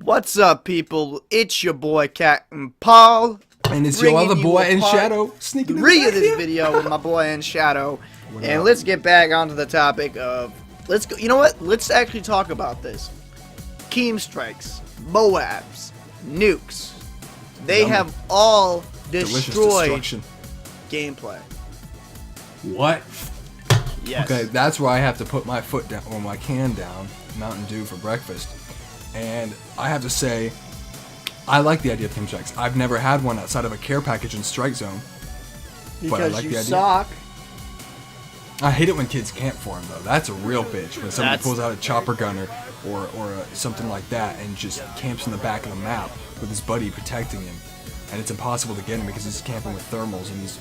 What's up, people? It's your boy Captain Paul, and it's your other boy in Shadow sneaking in of this video with my boy in Shadow. And let's get back onto the topic of let's go. You know what? Let's actually talk about this. Keem strikes, Moabs, nukes. They have all destroyed gameplay. What? Yes. Okay, that's where I have to put my foot down or my can down. Mountain Dew for breakfast. And I have to say, I like the idea of team strikes. I've never had one outside of a care package in Strike Zone. Because but I like you the idea. suck. I hate it when kids camp for them, though. That's a real bitch. When somebody pulls out a chopper gunner or something like that and just camps in the back of the map with his buddy protecting him. And it's impossible to get him because he's camping with thermals and he's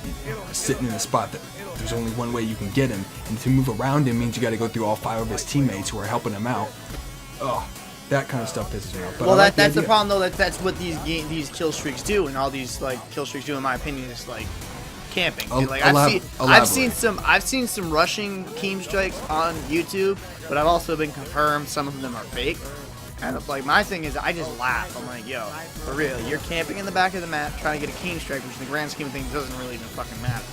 sitting in a spot that there's only one way you can get him. And to move around him means you got to go through all 5 of his teammates who are helping him out. Ugh. That kind of stuff pisses me off. But well, that's the problem, though. That's what these kill streaks do, and all these kill streaks do, in my opinion, is camping. I've seen some rushing Keem strikes on YouTube, but I've also been confirmed some of them are fake. And my thing is, I just laugh. I'm like, yo, for real, you're camping in the back of the map trying to get a Keem strike, which in the grand scheme of things doesn't really even fucking matter.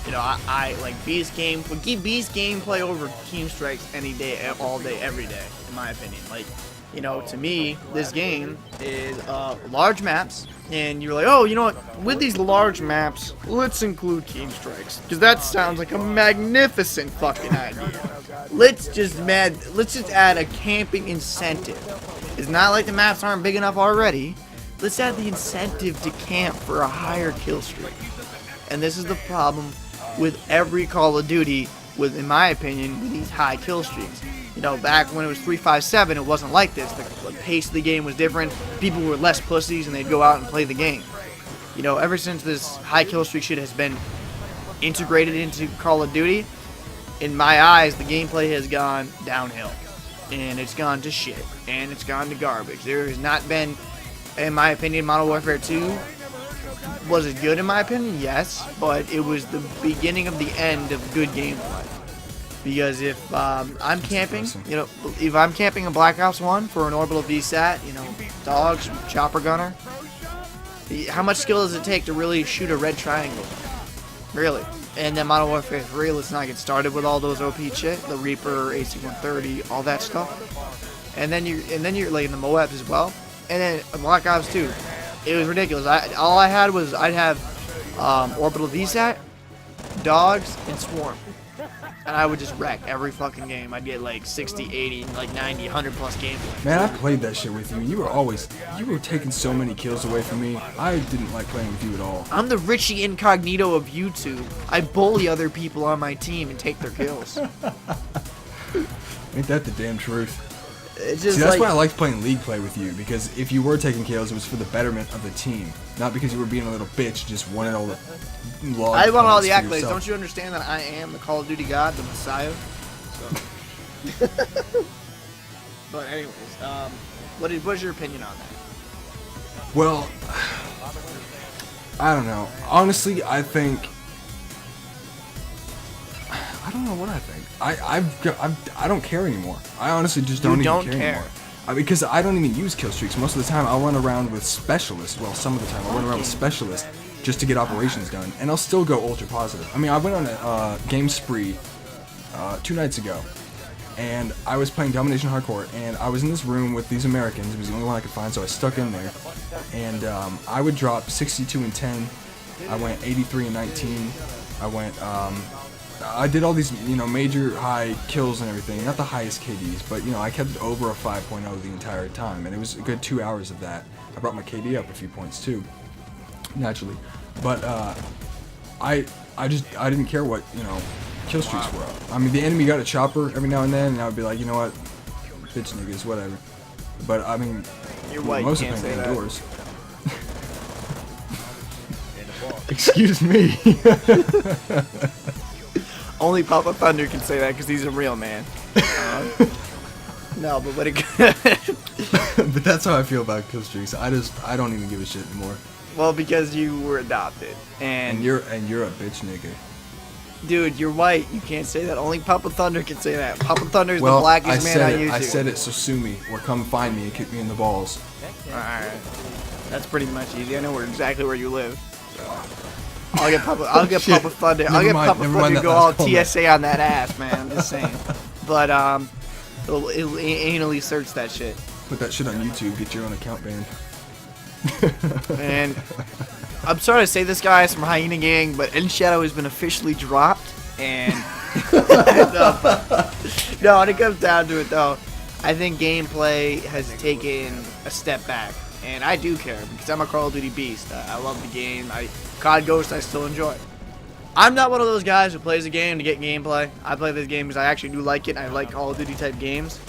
You know, I like Beast game. Would give Beast gameplay over Keem strikes any day, all day, every day, in my opinion. You know, to me, this game is large maps, and you're like, oh, you know what? With these large maps, let's include Keem strikes, because that sounds like a magnificent fucking idea. Let's just add a camping incentive. It's not like the maps aren't big enough already. Let's add the incentive to camp for a higher kill streak. And this is the problem with every Call of Duty, in my opinion, with these high kill streaks. You know, back when it was 3.5.7, it wasn't like this. The pace of the game was different. People were less pussies, and they'd go out and play the game. You know, ever since this high kill streak shit has been integrated into Call of Duty, in my eyes, the gameplay has gone downhill. And it's gone to shit. And it's gone to garbage. There has not been, in my opinion, Modern Warfare 2. Was it good in my opinion? Yes. But it was the beginning of the end of good gameplay. Because if I'm camping, you know, if I'm camping in Black Ops 1 for an orbital VSAT, you know, dogs, chopper gunner, how much skill does it take to really shoot a red triangle? Really? And then Modern Warfare 3, let's not get started with all those OP shit, the Reaper, AC-130, all that stuff. And then you're like in the Moabs as well. And then Black Ops 2, it was ridiculous. All I had was I'd have orbital VSAT, dogs, and swarm. And I would just wreck every fucking game. I'd get like 60, 80, like 90, 100 plus gameplay. Man, I played that shit with you. You were taking so many kills away from me. I didn't like playing with you at all. I'm the Richie Incognito of YouTube. I bully other people on my team and take their kills. Ain't that the damn truth? It's just See, that's why I liked playing League play with you, because if you were taking kills, it was for the betterment of the team, not because you were being a little bitch, just wanted all the log I want all the accolades. Yourself. Don't you understand that I am the Call of Duty god, the Messiah? So. But anyways, what's your opinion on that? Well, I don't know. Honestly, I don't know what I think. I don't care anymore. I honestly just don't even care anymore. Because I don't even use kill streaks. Most of the time, I'll run around with specialists. Well, some of the time, I'll run around with specialists just to get operations done. And I'll still go ultra positive. I mean, I went on a game spree 2 nights ago. And I was playing Domination Hardcore. And I was in this room with these Americans. It was the only one I could find, so I stuck in there. And I would drop 62 and 10. I went 83 and 19. I did all these, you know, major high kills and everything. Not the highest KDs, but, you know, I kept it over a 5.0 the entire time. And it was a good 2 hours of that. I brought my KD up a few points, too. Naturally. But, I didn't care what, you know, kill streaks were. I mean, the enemy got a chopper every now and then, and I would be like, you know what? Bitch niggas, whatever. But, I mean, you're white, most you of can't them say indoors. Excuse me. Only Papa Thunder can say that because he's a real man. No, but what it But that's how I feel about kill streaks. I don't even give a shit anymore. Well, because you were adopted, and you're a bitch nigga. Dude, you're white. You can't say that. Only Papa Thunder can say that. Papa Thunder's the blackest man on YouTube. I said it, so sue me or come find me and kick me in the balls. Alright. That's pretty much easy. I know exactly where you live. I'll get Papa Thunder. I'll get Papa Thunder to go all TSA on that ass, man. I'm just saying. But it'll anally search that shit. Put that shit on YouTube. Get your own account banned. And I'm sorry to say this, guys, from Hyena Gang, but End Shadow has been officially dropped. And no, when it comes down to it, though, I think gameplay has taken a step back. And I do care because I'm a Call of Duty beast. I love the game. CoD Ghost I still enjoy. I'm not one of those guys who plays a game to get gameplay. I play this game because I actually do like it. I like Call of Duty type games.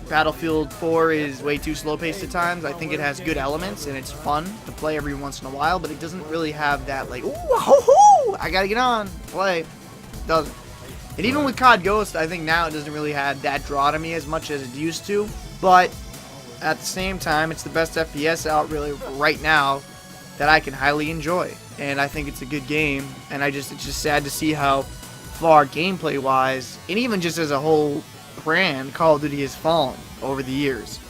Battlefield 4 is way too slow paced at times. I think it has good elements and it's fun to play every once in a while, but it doesn't really have that like, ooh, ho, ho, I gotta get on, play. It doesn't. And even with CoD Ghost, I think now it doesn't really have that draw to me as much as it used to. But at the same time, it's the best FPS out really right now that I can highly enjoy. And I think it's a good game. And it's just sad to see how far gameplay wise, and even just as a whole brand, Call of Duty has fallen over the years.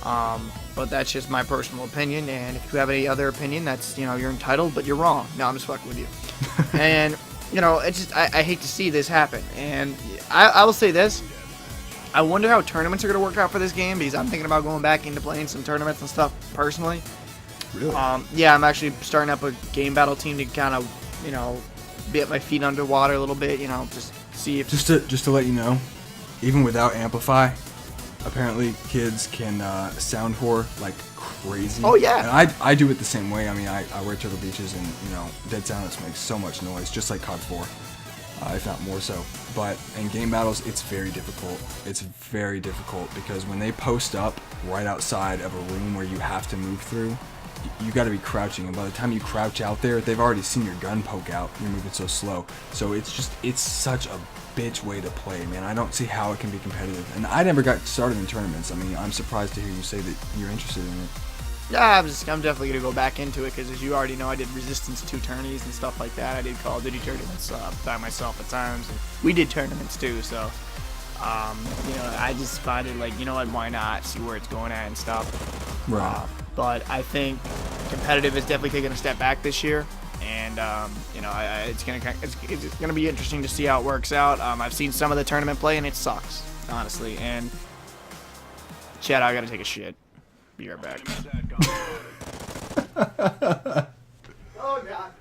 But that's just my personal opinion. And if you have any other opinion, that's, you're entitled, but you're wrong. No, I'm just fucking with you. And, it's just, I hate to see this happen. And I will say this. I wonder how tournaments are going to work out for this game, because I'm thinking about going back into playing some tournaments and stuff personally. Really? Yeah, I'm actually starting up a game battle team to kind of, get my feet underwater a little bit, just see if... Just to let you know, even without Amplify, apparently kids can sound whore like crazy. Oh, yeah. And I do it the same way. I mean, I wear Turtle Beaches and, Dead Silence makes so much noise, just like COD 4. If not more so. But in game battles, it's very difficult. It's very difficult because when they post up right outside of a room where you have to move through, you got to be crouching, and by the time you crouch out there, they've already seen your gun poke out. You're moving so slow. So it's such a bitch way to play, man. I don't see how it can be competitive. And I never got started in tournaments. I mean, I'm surprised to hear you say that you're interested in it. Yeah, I'm definitely going to go back into it, because as you already know, I did Resistance 2 tourneys and stuff like that. I did Call of Duty tournaments by myself at times. And we did tournaments too, so, I just find it like, why not? See where it's going at and stuff. Right. But I think competitive has definitely taken a step back this year. And, it's gonna be interesting to see how it works out. I've seen some of the tournament play, and it sucks, honestly. And, Chad, I gotta take a shit. Be right back. Oh, God.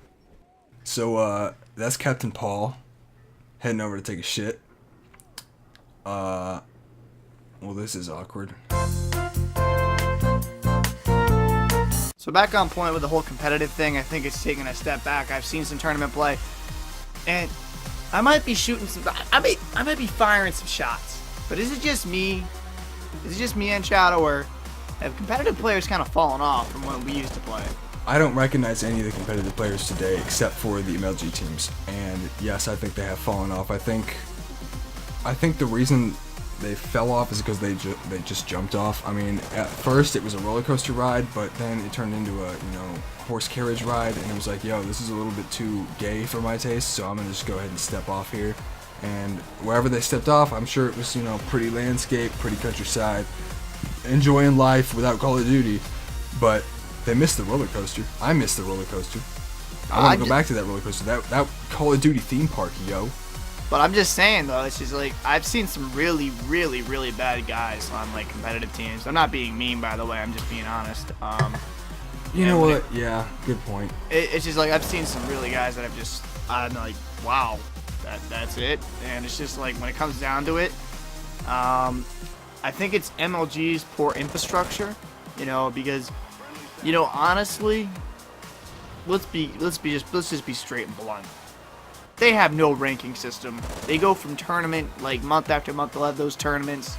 So, that's Captain Paul heading over to take a shit. Well, this is awkward. So back on point with the whole competitive thing, I think it's taken a step back. I've seen some tournament play, and I might be shooting some... I might be firing some shots. But is it just me? Is it just me and Shadow, or have competitive players kind of fallen off from when we used to play? I don't recognize any of the competitive players today except for the MLG teams. And yes, I think they have fallen off. I think the reason they fell off is because they just jumped off. I mean, at first it was a roller coaster ride, but then it turned into a horse carriage ride, and it was like, yo, this is a little bit too gay for my taste, so I'm gonna just go ahead and step off here. And wherever they stepped off, I'm sure it was pretty landscape, pretty countryside, enjoying life without Call of Duty. But they missed the roller coaster. I missed the roller coaster. I want to go back to that roller coaster. That Call of Duty theme park, yo. But I'm just saying, though, it's just like, I've seen some really, really, really bad guys on, like, competitive teams. I'm not being mean, by the way. I'm just being honest. You know what? Yeah, good point. It's just like, I've seen some really guys that I'm like, wow, that's it. And it's just like, when it comes down to it, I think it's MLG's poor infrastructure, because, honestly, let's just be straight and blunt. They have no ranking system. They go from tournament, like, month after month, they'll have those tournaments.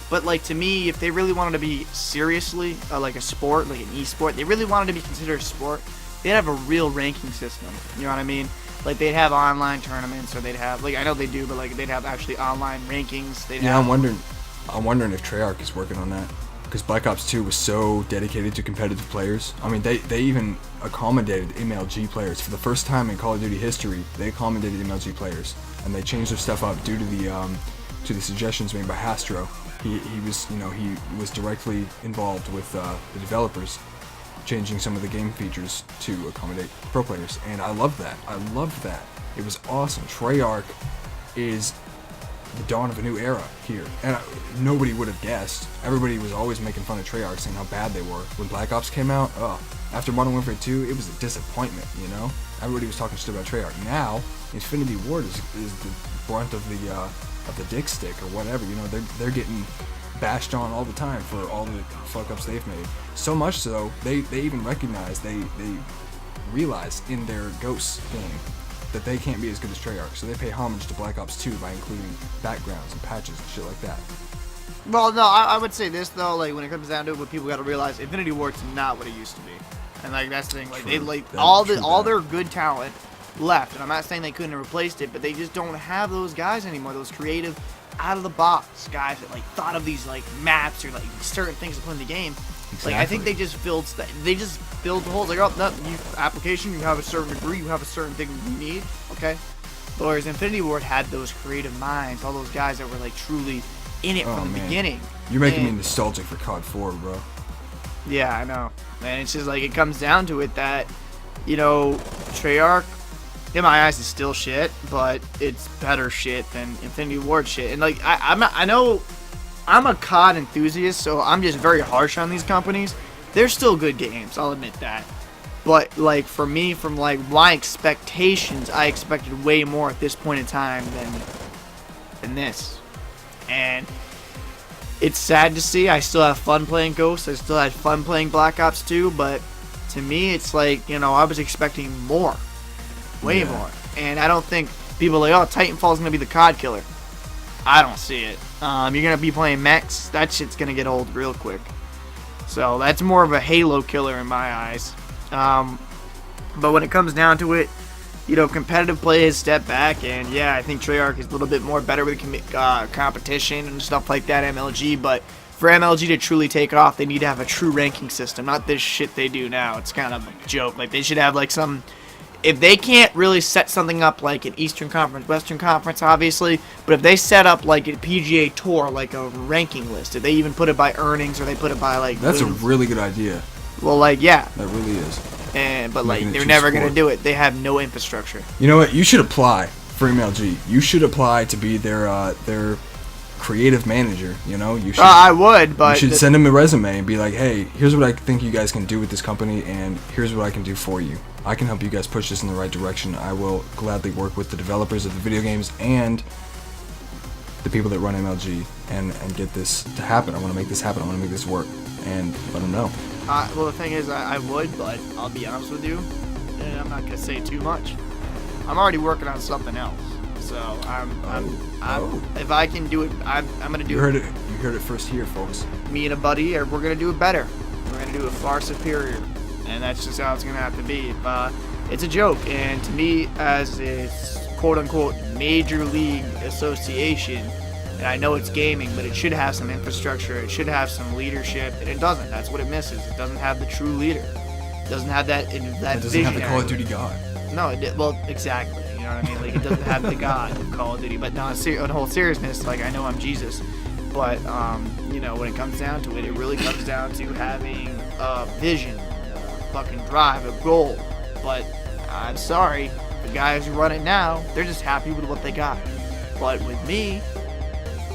But, like, to me, if they really wanted to be seriously, like a sport, like an e-sport, they really wanted to be considered a sport, they'd have a real ranking system. You know what I mean? Like, they'd have online tournaments, or they'd have, like, I know they do, but, like, they'd have actually online rankings. I'm wondering if Treyarch is working on that. Because Black Ops 2 was so dedicated to competitive players. I mean, they even accommodated MLG players. For the first time in Call of Duty history, they accommodated MLG players. And they changed their stuff up due to the to the suggestions made by Hastro. He was, you know, he was directly involved with the developers, changing some of the game features to accommodate pro players, and I love that. I loved that. It was awesome. Treyarch is the dawn of a new era here, and nobody would have guessed. Everybody was always making fun of Treyarch, saying how bad they were. When Black Ops came out, after Modern Warfare 2, it was a disappointment, you know? Everybody was talking shit about Treyarch. Now, Infinity Ward is the brunt of the dick stick or whatever, you know? They're getting bashed on all the time for all the fuck-ups they've made. So much so, they even recognize, they realize in their Ghosts game that they can't be as good as Treyarch, so they pay homage to Black Ops 2 by including backgrounds and patches and shit like that. Well, no, I would say this though, like when it comes down to it, what people got to realize, Infinity Ward's not what it used to be, and like that's the thing, like they like all their good talent left, and I'm not saying they couldn't have replaced it, but they just don't have those guys anymore, those creative, out of the box guys that like thought of these like maps or like certain things to put in the game. Exactly. Like I think they just filled the holes. Like, oh, no, application, you have a certain degree, you have a certain thing you need, okay? But whereas Infinity Ward had those creative minds, all those guys that were like truly in it from the beginning. You're making me nostalgic for COD 4, bro. Yeah, I know. And it's just like it comes down to it that, you know, Treyarch, in my eyes, is still shit, but it's better shit than Infinity Ward shit. And like I know I'm a COD enthusiast, so I'm just very harsh on these companies. They're still good games, I'll admit that. But like for me, from like my expectations, I expected way more at this point in time than this. And it's sad to see. I still have fun playing Ghosts. I still had fun playing Black Ops 2, but to me, it's like, you know, I was expecting more. Way more. And I don't think people are like, oh, Titanfall's going to be the COD killer. I don't see it. You're going to be playing mechs. That shit's going to get old real quick. So that's more of a Halo killer in my eyes. But when it comes down to it, you know, competitive play has stepped back, and yeah, I think Treyarch is a little bit more better with competition and stuff like that, MLG, but for MLG to truly take off, they need to have a true ranking system, not this shit they do now. It's kind of a joke. Like, they should have, like, some... If they can't really set something up like an Eastern Conference, Western Conference, obviously, but if they set up like a PGA Tour, like a ranking list, if they even put it by earnings or they put it by like... That's a really good idea. Well, like, yeah. That really is. But like, they're never going to do it. They have no infrastructure. You know what? You should apply for MLG. You should apply to be their creative manager, you know? You should, I would, but... You should send them a resume and be like, hey, here's what I think you guys can do with this company, and here's what I can do for you. I can help you guys push this in the right direction. I will gladly work with the developers of the video games and the people that run MLG and get this to happen. I want to make this happen. I want to make this work, and let them know. Well, the thing is, I would, but I'll be honest with you, and I'm not going to say too much. I'm already working on something else. So if I can do it, I'm gonna do it. You heard it first here, folks. Me and a buddy, we're gonna do it better. We're gonna do it far superior, and that's just how it's gonna have to be. It's a joke, and to me, as a quote-unquote major league association, and I know it's gaming, but it should have some infrastructure. It should have some leadership, and it doesn't. That's what it misses. It doesn't have the true leader. It doesn't have that vision. It doesn't have the Call of Duty god. No, well, exactly. You know what I mean? Like, it doesn't have the god of Call of Duty. But no, in whole seriousness, like, I know I'm Jesus. But, you know, when it comes down to it, it really comes down to having a vision, a fucking drive, a goal. But I'm sorry, the guys who run it now, they're just happy with what they got. But with me,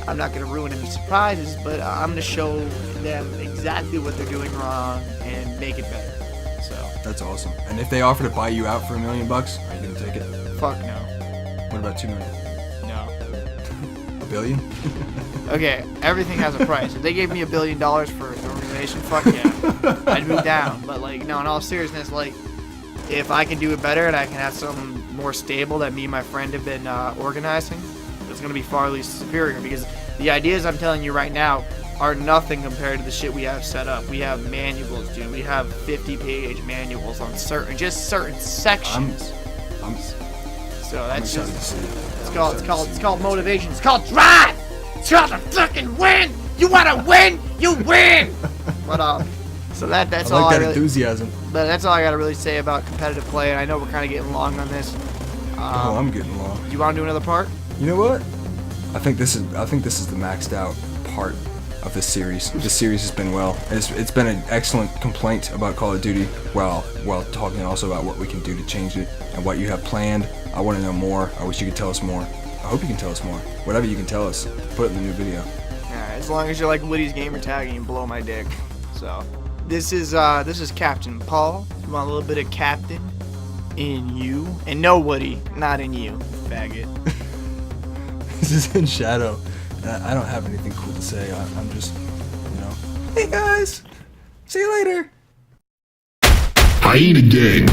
I'm not going to ruin any surprises, but I'm going to show them exactly what they're doing wrong and make it better. So that's awesome. And if they offer to buy you out for $1 million, are you going to take it? Fuck no. What about $2 million? No. $1 billion? Okay, everything has a price. If they gave me $1 billion for an organization, fuck yeah, I'd move down. But like, no, in all seriousness, like, if I can do it better and I can have something more stable that me and my friend have been organizing, it's gonna be far less superior, because the ideas I'm telling you right now are nothing compared to the shit we have set up. We have manuals, dude. We have 50-page manuals on certain sections. So that's just, it's called motivation. It's called drive. It's called to fucking win. You wanna win? You win. But so that's all. I like that enthusiasm. But that's all I gotta really say about competitive play. And I know we're kind of getting long on this. I'm getting long. You wanna do another part? You know what? I think this is the maxed out part of this series. This series has been it's been an excellent complaint about Call of Duty while talking also about what we can do to change it and what you have planned. I want to know more. I wish you could tell us more. I hope you can tell us more. Whatever you can tell us, put it in the new video. Alright, as long as you're like Woody's gamer tag and you blow my dick. So this is Captain Paul. You want a little bit of Captain in you. And no Woody, not in you, faggot. This is in Shadow. I don't have anything cool to say. I'm just, hey guys, see you later. Hyena Gang.